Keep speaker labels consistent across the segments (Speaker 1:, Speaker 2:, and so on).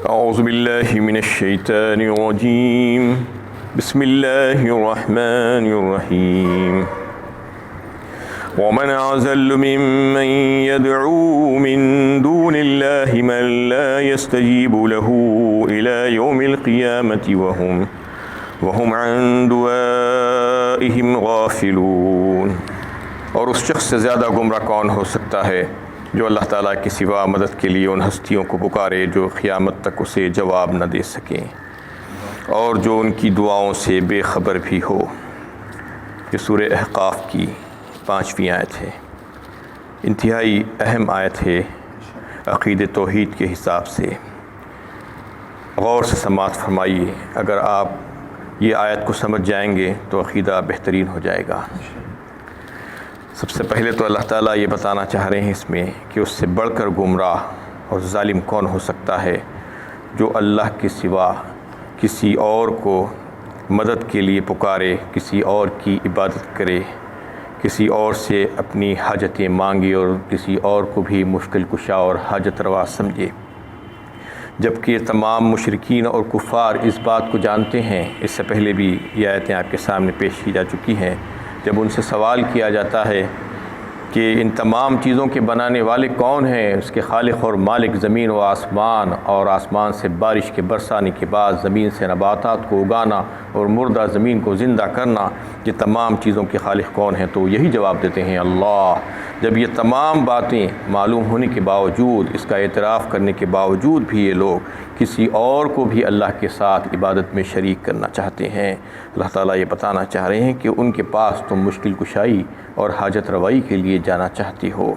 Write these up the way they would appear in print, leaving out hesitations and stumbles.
Speaker 1: اعوذ باللہ من الشیطان الرجیم بسم اللہ الرحمن الرحیم ومن أضل ممن يدعو من دون الله من لا يستجيب له إلى يوم القيامة وهم عن دعائهم غافلون۔ اور اس شخص سے زیادہ گمراہ کون ہو سکتا ہے جو اللہ تعالیٰ کے سوا مدد کے لیے ان ہستیوں کو پکارے جو قیامت تک اسے جواب نہ دے سکیں اور جو ان کی دعاؤں سے بے خبر بھی ہو۔ یہ سورہ احقاف کی 5ویں آیت ہے، انتہائی اہم آیت ہے عقید توحید کے حساب سے۔ غور سے سماعت فرمائیے، اگر آپ یہ آیت کو سمجھ جائیں گے تو عقیدہ بہترین ہو جائے گا۔ سب سے پہلے تو اللہ تعالیٰ یہ بتانا چاہ رہے ہیں اس میں کہ اس سے بڑھ کر گمراہ اور ظالم کون ہو سکتا ہے جو اللہ کے سوا کسی اور کو مدد کے لیے پکارے، کسی اور کی عبادت کرے، کسی اور سے اپنی حاجتیں مانگے اور کسی اور کو بھی مشکل کشا اور حاجت روا سمجھے، جبکہ تمام مشرکین اور کفار اس بات کو جانتے ہیں۔ اس سے پہلے بھی یہ آیتیں آپ کے سامنے پیش کی جا چکی ہیں۔ جب ان سے سوال کیا جاتا ہے کہ ان تمام چیزوں کے بنانے والے کون ہیں، اس کے خالق اور مالک زمین و آسمان، اور آسمان سے بارش کے برسانے کے بعد زمین سے نباتات کو اگانا اور مردہ زمین کو زندہ کرنا، یہ تمام چیزوں کے خالق کون ہیں؟ تو یہی جواب دیتے ہیں اللہ۔ جب یہ تمام باتیں معلوم ہونے کے باوجود، اس کا اعتراف کرنے کے باوجود بھی یہ لوگ کسی اور کو بھی اللہ کے ساتھ عبادت میں شریک کرنا چاہتے ہیں، اللہ تعالیٰ یہ بتانا چاہ رہے ہیں کہ ان کے پاس تم مشکل کشائی اور حاجت روائی کے لیے جانا چاہتے ہو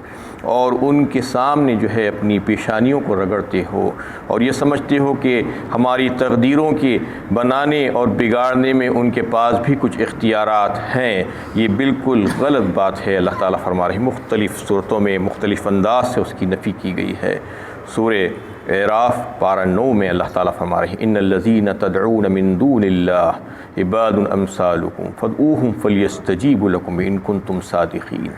Speaker 1: اور ان کے سامنے جو ہے اپنی پیشانیوں کو رگڑتے ہو اور یہ سمجھتے ہو کہ ہماری تقدیروں کے بنانے اور بگاڑنے میں ان کے پاس بھی کچھ اختیارات ہیں۔ یہ بالکل غلط بات ہے۔ اللہ تعالیٰ فرما رہے ہیں، مختلف صورتوں میں مختلف انداز سے اس کی نفی کی گئی ہے۔ سورہ اعراف پارہ 9 میں اللہ تعالیٰ فرما رہے ہیں، ان الذین تدعون من دون اللہ عباد امثالکم فادعوہم فلیستجیبوا لکم ان کنتم صادقین۔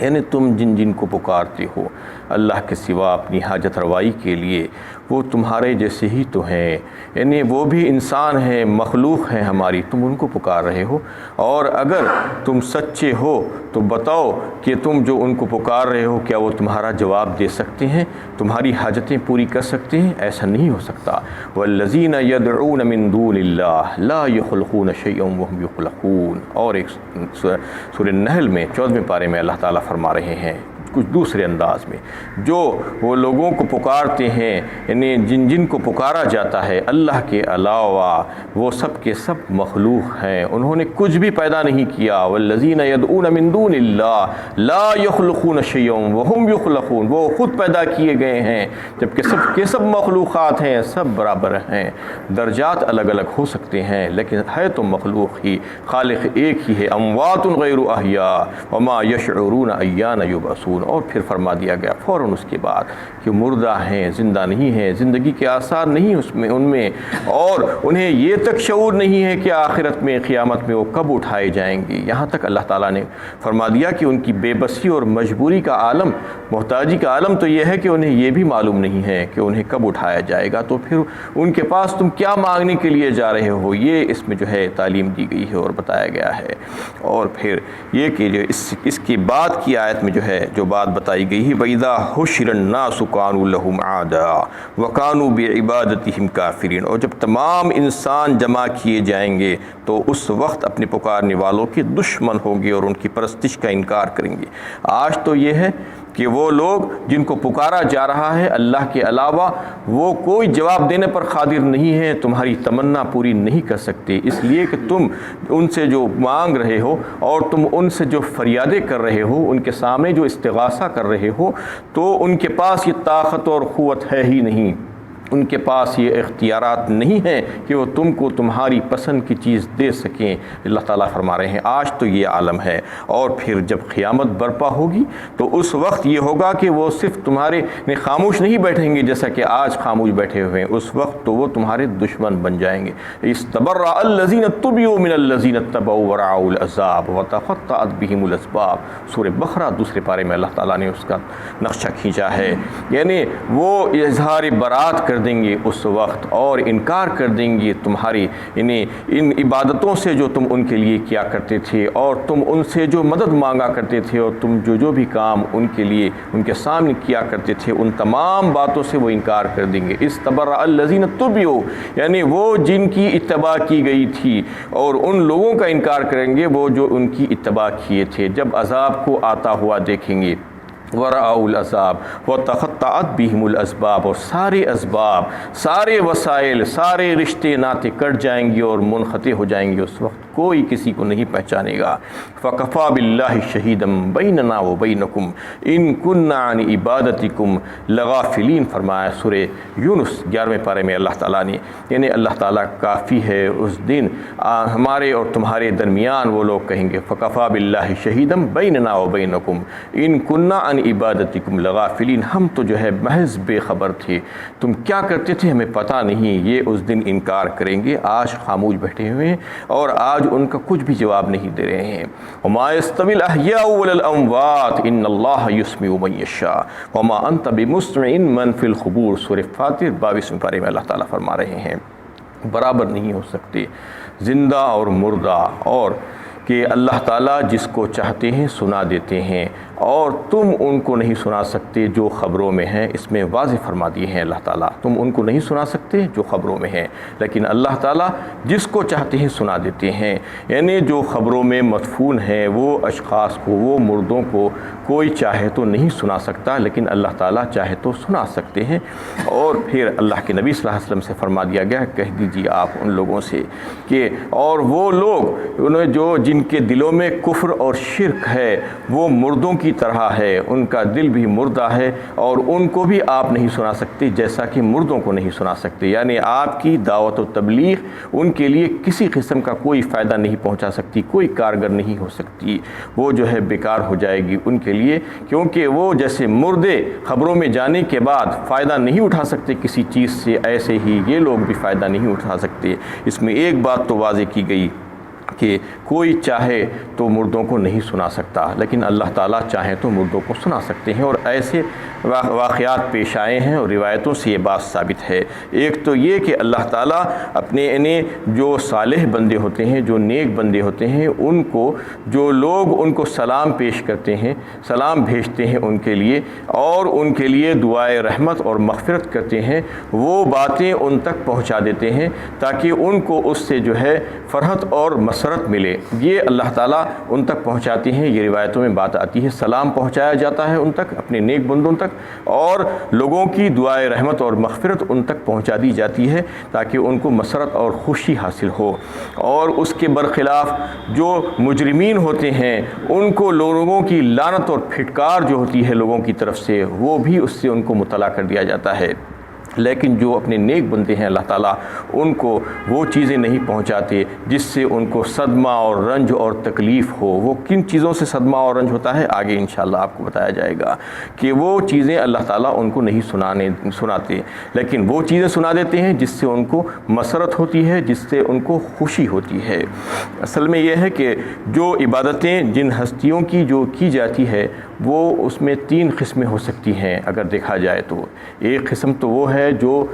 Speaker 1: یعنی تم جن جن کو پکارتے ہو اللہ کے سوا اپنی حاجت روائی کے لیے، وہ تمہارے جیسے ہی تو ہیں، یعنی وہ بھی انسان ہیں، مخلوق ہیں ہماری، تم ان کو پکار رہے ہو، اور اگر تم سچے ہو تو بتاؤ کہ تم جو ان کو پکار رہے ہو کیا وہ تمہارا جواب دے سکتے ہیں، تمہاری حاجتیں پوری کر سکتے ہیں؟ ایسا نہیں ہو سکتا۔ والذین یدعون من دون اللہ لا یخلقون شیئا وهم یخلقون۔ اور ایک سورہ نحل میں 14ویں پارے میں اللہ تعالیٰ فرما رہے ہیں کچھ دوسرے انداز میں، جو وہ لوگوں کو پکارتے ہیں، یعنی جن جن کو پکارا جاتا ہے اللہ کے علاوہ، وہ سب کے سب مخلوق ہیں، انہوں نے کچھ بھی پیدا نہیں کیا۔ والذین یدعون من دون اللہ لا یخلقون شیئا وهم یخلقون، وہ خود پیدا کیے گئے ہیں، جبکہ سب کے سب مخلوقات ہیں، سب برابر ہیں، درجات الگ الگ ہو سکتے ہیں لیکن ہے تو مخلوق ہی، خالق ایک ہی ہے۔ اموات غیر احیاء وما یشعرون ایان یبعثون۔ اور پھر فرما دیا گیا فوراً اس کے بعد کہ مردہ ہیں، زندہ نہیں ہیں، زندگی کے آثار نہیں ان میں، اور انہیں یہ تک شعور نہیں ہے کہ آخرت میں قیامت میں وہ کب اٹھائے جائیں گے۔ یہاں تک اللہ تعالیٰ نے فرما دیا کہ ان کی بے بسی اور مجبوری کا عالم، محتاجی کا عالم تو یہ ہے کہ انہیں یہ بھی معلوم نہیں ہے کہ انہیں کب اٹھایا جائے گا، تو پھر ان کے پاس تم کیا مانگنے کے لیے جا رہے ہو؟ یہ اس میں جو ہے تعلیم دی گئی ہے اور بتایا گیا ہے۔ اور پھر یہ کہ جو اس کی بعد کی آیت میں جو ہے جو بات بتائی گئی ہے، وَإِذَا حُشِرَ النَّاسُ كَانُوا لَهُمْ أَعْدَاءَ وَكَانُوا بِعِبَادَتِهِمْ كَافِرِينَ۔ اور جب تمام انسان جمع کیے جائیں گے تو اس وقت اپنے پکارنے والوں کے دشمن ہوں گے اور ان کی پرستش کا انکار کریں گے۔ آج تو یہ ہے کہ وہ لوگ جن کو پکارا جا رہا ہے اللہ کے علاوہ، وہ کوئی جواب دینے پر قادر نہیں ہے، تمہاری تمنا پوری نہیں کر سکتے، اس لیے کہ تم ان سے جو مانگ رہے ہو اور تم ان سے جو فریادیں کر رہے ہو، ان کے سامنے جو استغاثہ کر رہے ہو، تو ان کے پاس یہ طاقت اور قوت ہے ہی نہیں، ان کے پاس یہ اختیارات نہیں ہیں کہ وہ تم کو تمہاری پسند کی چیز دے سکیں۔ اللہ تعالیٰ فرما رہے ہیں آج تو یہ عالم ہے، اور پھر جب قیامت برپا ہوگی تو اس وقت یہ ہوگا کہ وہ صرف تمہارے خاموش نہیں بیٹھیں گے جیسا کہ آج خاموش بیٹھے ہوئے ہیں، اس وقت تو وہ تمہارے دشمن بن جائیں گے۔ استبرأ الذین اتبعوا من الذین اتبعوا ورأوا العذاب وتقطعت بهم الاسباب۔ سورہ بقرہ دوسرے پارے میں اللہ تعالیٰ نے اس کا نقشہ کھینچا ہے، یعنی وہ اظہار برات کر دیں گے اس وقت، اور انکار کر دیں گے تمہاری ان عبادتوں سے جو تم ان کے لیے کیا کرتے تھے، اور تم ان سے جو مدد مانگا کرتے تھے، اور تم جو بھی کام ان کے لیے ان کے سامنے کیا کرتے تھے، ان تمام باتوں سے وہ انکار کر دیں گے۔ استبرأ الذین اتبعوا، یعنی وہ جن کی اتباع کی گئی تھی، اور ان لوگوں کا انکار کریں گے وہ جو ان کی اتباع کیے تھے، جب عذاب کو آتا ہوا دیکھیں گے۔ ورأوا العذاب وتقطعت بهم الاسباب، اور سارے اسباب، سارے وسائل، سارے رشتے ناطے کٹ جائیں گے اور منقطع ہو جائیں گے، اس وقت کوئی کسی کو نہیں پہچانے گا۔ فکفیٰ باللہ شہیدا بیننا وبینکم ان کنا عن عبادتکم لغافلین، فرمایا سورہ یونس 11ویں پارے میں اللہ تعالیٰ نے، یعنی اللہ تعالیٰ کافی ہے اس دن ہمارے اور تمہارے درمیان وہ لوگ کہیں گے فکفیٰ باللہ شہیدا بیننا وبینکم ان کنا عن عبادتکم لغافلین، ہم تو جو ہے محض بے خبر تھے، تم کیا کرتے تھے ہمیں پتہ نہیں۔ یہ اس دن انکار کریں گے، آج خاموش بیٹھے ہوئے ہیں اور آج ان کا کچھ بھی جواب نہیں دے رہے ہیں۔ وما يستوي الاحياء ولا الاموات ان اللہ يسمع من يشاء وما انت بمسمع من في القبور، سورہ فاتر 22ویں پارے میں اللہ تعالیٰ فرما رہے ہیں برابر نہیں ہو سکتے زندہ اور مردہ، اور کہ اللہ تعالیٰ جس کو چاہتے ہیں سنا دیتے ہیں، اور تم ان کو نہیں سنا سکتے جو خبروں میں ہیں۔ اس میں واضح فرما دیے ہیں اللہ تعالیٰ، تم ان کو نہیں سنا سکتے جو خبروں میں ہیں، لیکن اللہ تعالیٰ جس کو چاہتے ہیں سنا دیتے ہیں۔ یعنی جو خبروں میں مدفون ہیں وہ اشخاص کو، وہ مردوں کو کوئی چاہے تو نہیں سنا سکتا، لیکن اللہ تعالیٰ چاہے تو سنا سکتے ہیں۔ اور پھر اللہ کے نبی صلی اللہ علیہ وسلم سے فرما دیا گیا، کہہ دیجیے آپ ان لوگوں سے کہ اور وہ لوگ جو جن کے دلوں میں کفر اور شرک ہے وہ مردوں کی طرح ہے، ان کا دل بھی مردہ ہے، اور ان کو بھی آپ نہیں سنا سکتے جیسا کہ مردوں کو نہیں سنا سکتے۔ یعنی آپ کی دعوت و تبلیغ ان کے لیے کسی قسم کا کوئی فائدہ نہیں پہنچا سکتی، کوئی کارگر نہیں ہو سکتی، وہ جو ہے بیکار ہو جائے گی ان کے لیے، کیونکہ وہ جیسے مردے خبروں میں جانے کے بعد فائدہ نہیں اٹھا سکتے کسی چیز سے، ایسے ہی یہ لوگ بھی فائدہ نہیں اٹھا سکتے۔ اس میں ایک بات تو واضح کی گئی کہ کوئی چاہے تو مردوں کو نہیں سنا سکتا، لیکن اللہ تعالیٰ چاہیں تو مردوں کو سنا سکتے ہیں، اور ایسے واقعات پیش آئے ہیں اور روایتوں سے یہ بات ثابت ہے۔ ایک تو یہ کہ اللہ تعالیٰ اپنے جو صالح بندے ہوتے ہیں، جو نیک بندے ہوتے ہیں، ان کو جو لوگ ان کو سلام پیش کرتے ہیں، سلام بھیجتے ہیں ان کے لیے، اور ان کے لیے دعائے رحمت اور مغفرت کرتے ہیں، وہ باتیں ان تک پہنچا دیتے ہیں تاکہ ان کو اس سے جو ہے فرحت اور مسرت ملے۔ یہ اللہ تعالیٰ ان تک پہنچاتے ہیں، یہ روایتوں میں بات آتی ہے، سلام پہنچایا جاتا ہے ان تک، اپنے نیک بندوں تک، اور لوگوں کی دعائے رحمت اور مغفرت ان تک پہنچا دی جاتی ہے تاکہ ان کو مسرت اور خوشی حاصل ہو۔ اور اس کے برخلاف جو مجرمین ہوتے ہیں ان کو لوگوں کی لعنت اور پھٹکار جو ہوتی ہے لوگوں کی طرف سے، وہ بھی اس سے ان کو مطلع کر دیا جاتا ہے۔ لیکن جو اپنے نیک بندے ہیں اللہ تعالیٰ ان کو وہ چیزیں نہیں پہنچاتے جس سے ان کو صدمہ اور رنج اور تکلیف ہو۔ وہ کن چیزوں سے صدمہ اور رنج ہوتا ہے آگے انشاءاللہ آپ کو بتایا جائے گا کہ وہ چیزیں اللہ تعالیٰ ان کو نہیں سناتے، لیکن وہ چیزیں سنا دیتے ہیں جس سے ان کو مسرت ہوتی ہے، جس سے ان کو خوشی ہوتی ہے۔ اصل میں یہ ہے کہ جو عبادتیں جن ہستیوں کی جو کی جاتی ہے وہ اس میں 3 قسمیں ہو سکتی ہیں اگر دیکھا جائے تو۔ ایک قسم تو وہ ہے جو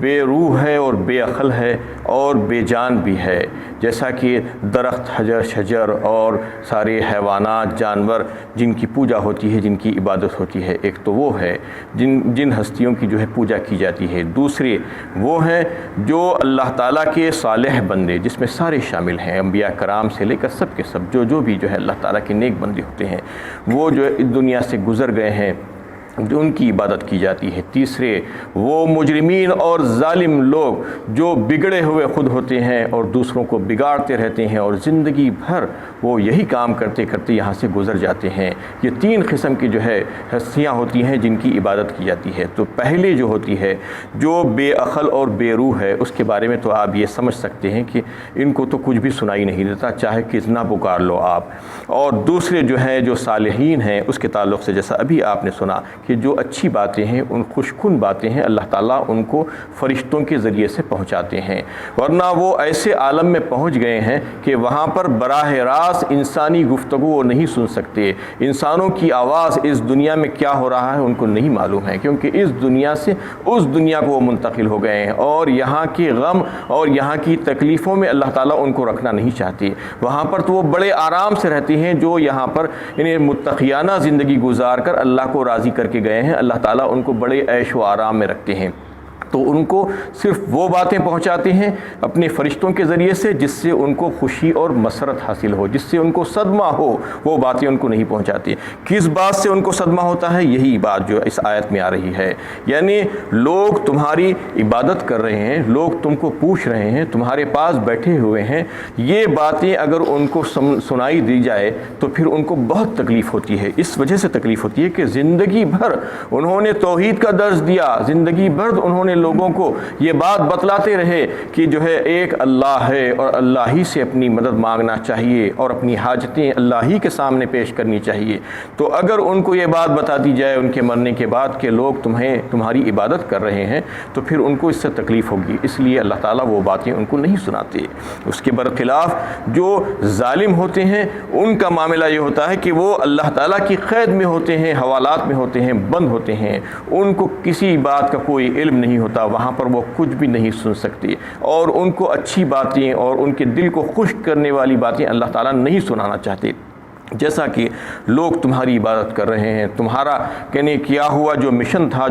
Speaker 1: بے روح ہے اور بے عقل ہے اور بے جان بھی ہے، جیسا کہ درخت، حجر، شجر اور سارے حیوانات، جانور جن کی پوجا ہوتی ہے، جن کی عبادت ہوتی ہے۔ ایک تو وہ ہے جن ہستیوں کی جو ہے پوجا کی جاتی ہے۔ دوسرے وہ ہیں جو اللہ تعالیٰ کے صالح بندے، جس میں سارے شامل ہیں، انبیاء کرام سے لے کر سب کے سب جو بھی جو ہے اللہ تعالیٰ کے نیک بندے ہوتے ہیں، وہ جو اس دنیا سے گزر گئے ہیں، ان کی عبادت کی جاتی ہے۔ تیسرے وہ مجرمین اور ظالم لوگ جو بگڑے ہوئے خود ہوتے ہیں اور دوسروں کو بگاڑتے رہتے ہیں اور زندگی بھر وہ یہی کام کرتے کرتے یہاں سے گزر جاتے ہیں۔ یہ 3 قسم کی جو ہے ہستیاں ہوتی ہیں جن کی عبادت کی جاتی ہے۔ تو پہلے جو ہوتی ہے جو بے عقل اور بے روح ہے، اس کے بارے میں تو آپ یہ سمجھ سکتے ہیں کہ ان کو تو کچھ بھی سنائی نہیں دیتا، چاہے کتنا پکار لو آپ۔ اور دوسرے جو ہیں جو صالحین ہیں، اس کے تعلق سے جیسا ابھی آپ نے سنا کہ جو اچھی باتیں ہیں، ان خوشکن باتیں ہیں، اللہ تعالیٰ ان کو فرشتوں کے ذریعے سے پہنچاتے ہیں، ورنہ وہ ایسے عالم میں پہنچ گئے ہیں کہ وہاں پر براہ راست انسانی گفتگو وہ نہیں سن سکتے، انسانوں کی آواز اس دنیا میں کیا ہو رہا ہے ان کو نہیں معلوم ہے، کیونکہ اس دنیا سے اس دنیا کو وہ منتقل ہو گئے ہیں، اور یہاں کے غم اور یہاں کی تکلیفوں میں اللہ تعالیٰ ان کو رکھنا نہیں چاہتے۔ وہاں پر تو وہ بڑے آرام سے رہتے ہیں، جو یہاں پر انہیں متقیانہ زندگی گزار کر اللہ کو راضی کر کے گئے ہیں، اللہ تعالیٰ ان کو بڑے عیش و آرام میں رکھتے ہیں، تو ان کو صرف وہ باتیں پہنچاتے ہیں اپنے فرشتوں کے ذریعے سے جس سے ان کو خوشی اور مسرت حاصل ہو، جس سے ان کو صدمہ ہو، وہ باتیں ان کو نہیں پہنچاتی۔ کس بات سے ان کو صدمہ ہوتا ہے؟ یہی بات جو اس آیت میں آ رہی ہے، یعنی لوگ تمہاری عبادت کر رہے ہیں، لوگ تم کو پوچھ رہے ہیں، تمہارے پاس بیٹھے ہوئے ہیں، یہ باتیں اگر ان کو سنائی دی جائے تو پھر ان کو بہت تکلیف ہوتی ہے۔ اس وجہ سے تکلیف ہوتی ہے کہ زندگی بھر انہوں نے توحید کا درس دیا، زندگی بھر انہوں نے لوگوں کو یہ بات بتلاتے رہے کہ جو ہے ایک اللہ ہے اور اللہ ہی سے اپنی مدد مانگنا چاہیے اور اپنی حاجتیں اللہ ہی کے سامنے پیش کرنی چاہیے، تو اگر ان کو یہ بات بتا دی جائے ان کے مرنے کے بعد کہ لوگ تمہاری عبادت کر رہے ہیں، تو پھر ان کو اس سے تکلیف ہوگی، اس لیے اللہ تعالیٰ وہ باتیں ان کو نہیں سناتے۔ اس کے برخلاف جو ظالم ہوتے ہیں ان کا معاملہ یہ ہوتا ہے کہ وہ اللہ تعالیٰ کی قید میں ہوتے ہیں، حوالات میں ہوتے ہیں، بند ہوتے ہیں، ان کو کسی بات کا کوئی علم نہیں ہوتا، وہاں پر وہ کچھ بھی نہیں سن سکتے، اور ان کو اچھی باتیں اور ان کے دل کو خوش کرنے والی باتیں اللہ تعالیٰ نہیں سنانا چاہتے۔ جیسا کہ لوگ تمہاری عبادت کر رہے ہیں، تمہارا کہنے کیا ہوا جو مشن تھا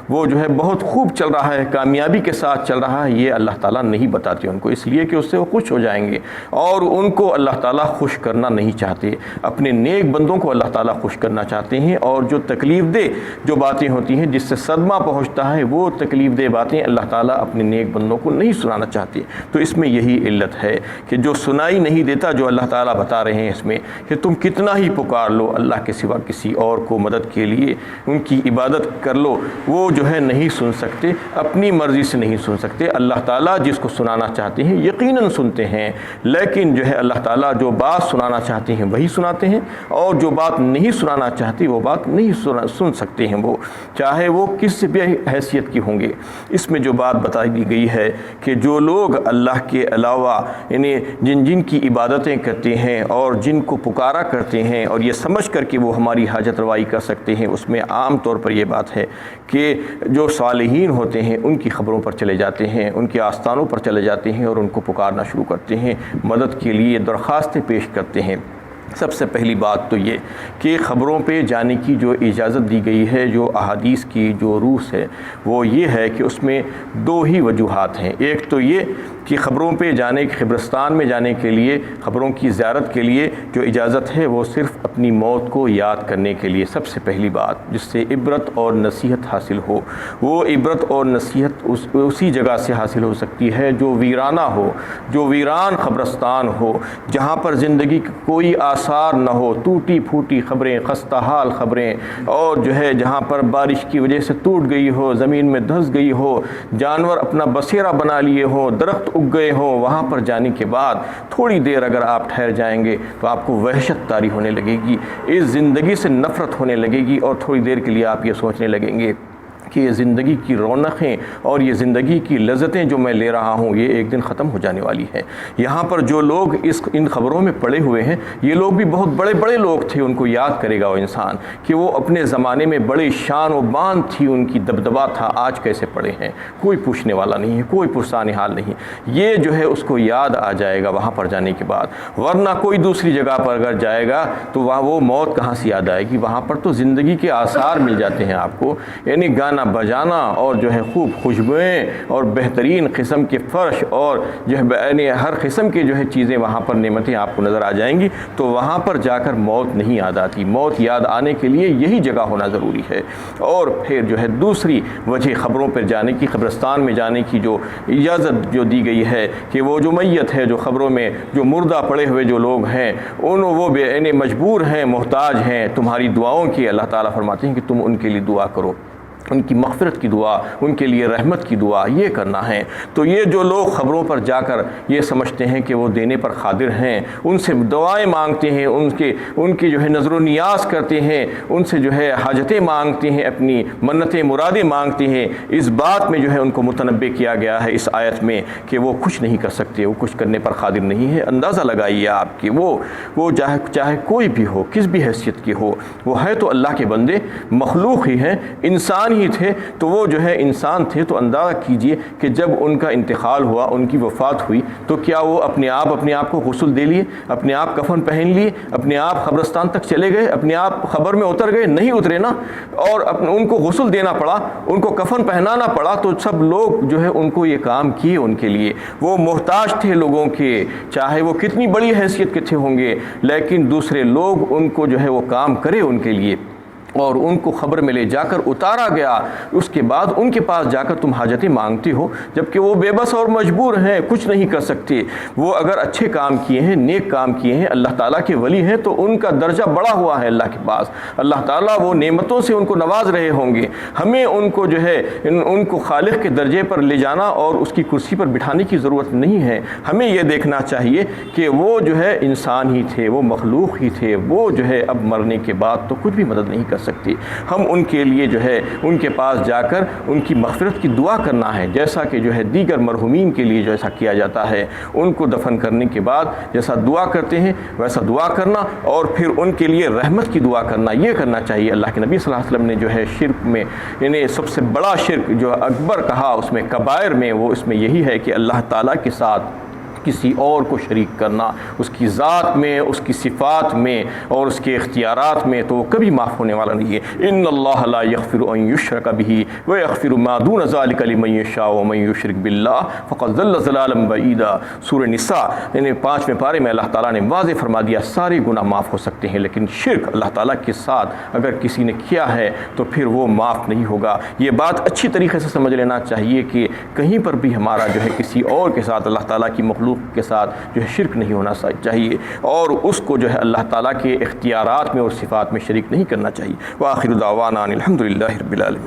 Speaker 1: وہ جو ہے بہت خوب چل رہا ہے، کامیابی کے ساتھ چل رہا ہے، یہ اللہ تعالیٰ نہیں بتاتے ان کو، اس لیے کہ اس سے وہ خوش ہو جائیں گے، اور ان کو اللہ تعالیٰ خوش کرنا نہیں چاہتے، اپنے نیک بندوں کو اللہ تعالیٰ خوش کرنا چاہتے ہیں، اور جو تکلیف دہ جو باتیں ہوتی ہیں جس سے صدمہ پہنچتا ہے، وہ تکلیف دہ باتیں اللہ تعالیٰ اپنے نیک بندوں کو نہیں سنانا چاہتے۔ تو اس میں یہی علت ہے کہ جو سنائی نہیں دیتا، جو اللہ تعالیٰ بتا رہے ہیں اس میں کہ تم کتنا ہی پکار لو اللہ کے سوا کسی اور کو مدد کے لیے، ان کی عبادت کر لو، وہ جو ہے نہیں سن سکتے، اپنی مرضی سے نہیں سن سکتے۔ اللہ تعالیٰ جس کو سنانا چاہتے ہیں یقیناً سنتے ہیں، لیکن جو ہے اللہ تعالیٰ جو بات سنانا چاہتے ہیں وہی سناتے ہیں، اور جو بات نہیں سنانا چاہتے وہ بات نہیں سن سکتے ہیں، وہ چاہے وہ کس بھی حیثیت کی ہوں گے۔ اس میں جو بات بتائی دی گئی ہے کہ جو لوگ اللہ کے علاوہ یعنی جن کی عبادتیں کرتے ہیں اور جن کو پکارا کرتے ہیں اور یہ سمجھ کر کہ وہ ہماری حاجت روائی کر سکتے ہیں، اس میں عام طور پر یہ بات ہے کہ جو صالحین ہوتے ہیں ان کی خبروں پر چلے جاتے ہیں، ان کے آستانوں پر چلے جاتے ہیں اور ان کو پکارنا شروع کرتے ہیں، مدد کے لیے درخواستیں پیش کرتے ہیں۔ سب سے پہلی بات تو یہ کہ خبروں پہ جانے کی جو اجازت دی گئی ہے، جو احادیث کی جو روس ہے، وہ یہ ہے کہ اس میں دو ہی وجوہات ہیں۔ ایک تو یہ کہ خبروں پہ جانے قبرستان میں جانے کے لیے، خبروں کی زیارت کے لیے جو اجازت ہے وہ صرف اپنی موت کو یاد کرنے کے لیے، سب سے پہلی بات جس سے عبرت اور نصیحت حاصل ہو۔ وہ عبرت اور نصیحت اسی جگہ سے حاصل ہو سکتی ہے جو ویرانہ ہو، جو ویران قبرستان ہو، جہاں پر زندگی کوئی آثار نہ ہو، ٹوٹی پھوٹی خبریں، خستہ حال خبریں، اور جو ہے جہاں پر بارش کی وجہ سے ٹوٹ گئی ہو، زمین میں دھس گئی ہو، جانور اپنا بسیرا بنا لیے ہوں، درخت اگ گئے ہوں، وہاں پر جانے کے بعد تھوڑی دیر اگر آپ ٹھہر جائیں گے تو آپ کو وحشت طاری ہونے لگے گی، اس زندگی سے نفرت ہونے لگے گی، اور تھوڑی دیر کے لیے آپ یہ سوچنے لگیں گے کہ یہ زندگی کی رونقیں اور یہ زندگی کی لذتیں جو میں لے رہا ہوں یہ ایک دن ختم ہو جانے والی ہے۔ یہاں پر جو لوگ ان خبروں میں پڑے ہوئے ہیں یہ لوگ بھی بہت بڑے بڑے لوگ تھے، ان کو یاد کرے گا وہ انسان کہ وہ اپنے زمانے میں بڑے شان و بان تھی، ان کی دبدبا تھا، آج کیسے پڑے ہیں، کوئی پوچھنے والا نہیں ہے، کوئی پرسان حال نہیں، یہ جو ہے اس کو یاد آ جائے گا وہاں پر جانے کے بعد۔ ورنہ کوئی دوسری جگہ پر اگر جائے گا تو وہاں وہ موت کہاں سے یاد آئے گی؟ وہاں پر تو زندگی کے آثار مل جاتے ہیں آپ کو، یعنی گانا بجانا اور جو ہے خوب خوشبوئیں اور بہترین قسم کے فرش اور جو ہے یعنی ہر قسم کے جو ہے چیزیں وہاں پر نعمتیں آپ کو نظر آ جائیں گی، تو وہاں پر جا کر موت نہیں یاد آتی۔ موت یاد آنے کے لیے یہی جگہ ہونا ضروری ہے۔ اور پھر جو ہے دوسری وجہ خبروں پر جانے کی، قبرستان میں جانے کی جو اجازت جو دی گئی ہے کہ وہ جو میت ہے، جو خبروں میں جو مردہ پڑے ہوئے جو لوگ ہیں وہ یعنی مجبور ہیں، محتاج ہیں تمہاری دعاؤں کی۔ اللہ تعالیٰ فرماتے ہیں کہ تم ان کے لیے دعا کرو۔ ان کی مغفرت کی دعا، ان کے لیے رحمت کی دعا یہ کرنا ہے۔ تو یہ جو لوگ خبروں پر جا کر یہ سمجھتے ہیں کہ وہ دینے پر قادر ہیں، ان سے دعائیں مانگتے ہیں، ان کی جو ہے نظر و نیاز کرتے ہیں، ان سے جو ہے حاجتیں مانگتے ہیں، اپنی منتیں مرادیں مانگتے ہیں، اس بات میں جو ہے ان کو متنبہ کیا گیا ہے اس آیت میں کہ وہ کچھ نہیں کر سکتے، وہ کچھ کرنے پر قادر نہیں ہے۔ اندازہ لگائیے آپ کہ وہ چاہے کوئی بھی ہو، کس بھی حیثیت کے ہو، وہ ہے تو اللہ کے بندے، مخلوق ہی ہیں، انسان ہی تھے، تو وہ جو ہے انسان تھے، تو اندازہ کیجئے کہ جب ان کا انتقال ہوا، ان کی وفات ہوئی، تو کیا وہ اپنے آپ کو غسل دے لیے، اپنے آپ کفن پہن لیے، اپنے آپ قبرستان تک چلے گئے، اپنے آپ قبر میں اتر گئے؟ نہیں اترے نا، اور ان کو غسل دینا پڑا، ان کو کفن پہنانا پڑا، تو سب لوگ جو ہے ان کو یہ کام کیے ان کے لیے، وہ محتاج تھے لوگوں کے، چاہے وہ کتنی بڑی حیثیت کے تھے ہوں گے، لیکن دوسرے لوگ ان کو جو ہے وہ کام کرے ان کے لیے، اور ان کو خبر میں لے جا کر اتارا گیا۔ اس کے بعد ان کے پاس جا کر تم حاجتیں مانگتے ہو، جبکہ وہ بے بس اور مجبور ہیں، کچھ نہیں کر سکتے۔ وہ اگر اچھے کام کیے ہیں، نیک کام کیے ہیں، اللہ تعالیٰ کے ولی ہیں، تو ان کا درجہ بڑا ہوا ہے اللہ کے پاس، اللہ تعالیٰ وہ نعمتوں سے ان کو نواز رہے ہوں گے۔ ہمیں ان کو جو ہے ان کو خالق کے درجے پر لے جانا اور اس کی کرسی پر بٹھانے کی ضرورت نہیں ہے۔ ہمیں یہ دیکھنا چاہیے کہ وہ جو ہے انسان ہی تھے، وہ مخلوق ہی تھے، وہ جو ہے اب مرنے کے بعد تو کچھ بھی مدد نہیں کر سکتی۔ ہم ان کے لیے جو ہے ان کے پاس جا کر ان کی مغفرت کی دعا کرنا ہے، جیسا کہ جو ہے دیگر مرحومین کے لیے جیسا کیا جاتا ہے، ان کو دفن کرنے کے بعد جیسا دعا کرتے ہیں ویسا دعا کرنا، اور پھر ان کے لیے رحمت کی دعا کرنا، یہ کرنا چاہیے۔ اللہ کے نبی صلی اللہ علیہ وسلم نے جو ہے شرک میں یعنی سب سے بڑا شرک جو اکبر کہا اس میں کبائر میں، وہ اس میں یہی ہے کہ اللہ تعالیٰ کے ساتھ کسی اور کو شریک کرنا، اس کی ذات میں، اس کی صفات میں اور اس کے اختیارات میں، تو وہ کبھی معاف ہونے والا نہیں ہے۔ ان اللہ لا یغفر ان یشرک بہ ویغفر ما دون ذلک لمن یشاء ومن یشرک باللہ فقد ضل ضلالا بعیدا۔ سورہ نساء یعنی 5ویں پارے میں اللہ تعالیٰ نے واضح فرما دیا سارے گناہ معاف ہو سکتے ہیں، لیکن شرک اللہ تعالیٰ کے ساتھ اگر کسی نے کیا ہے تو پھر وہ معاف نہیں ہوگا۔ یہ بات اچھی طریقے سے سمجھ لینا چاہیے کہ کہیں پر بھی ہمارا جو ہے کسی اور کے ساتھ، اللہ تعالیٰ کی مخلوق کے ساتھ جو ہے شرک نہیں ہونا چاہیے، اور اس کو جو ہے اللہ تعالیٰ کے اختیارات میں اور صفات میں شریک نہیں کرنا چاہیے۔ وآخر دعوانا ان الحمد للہ رب العالمین۔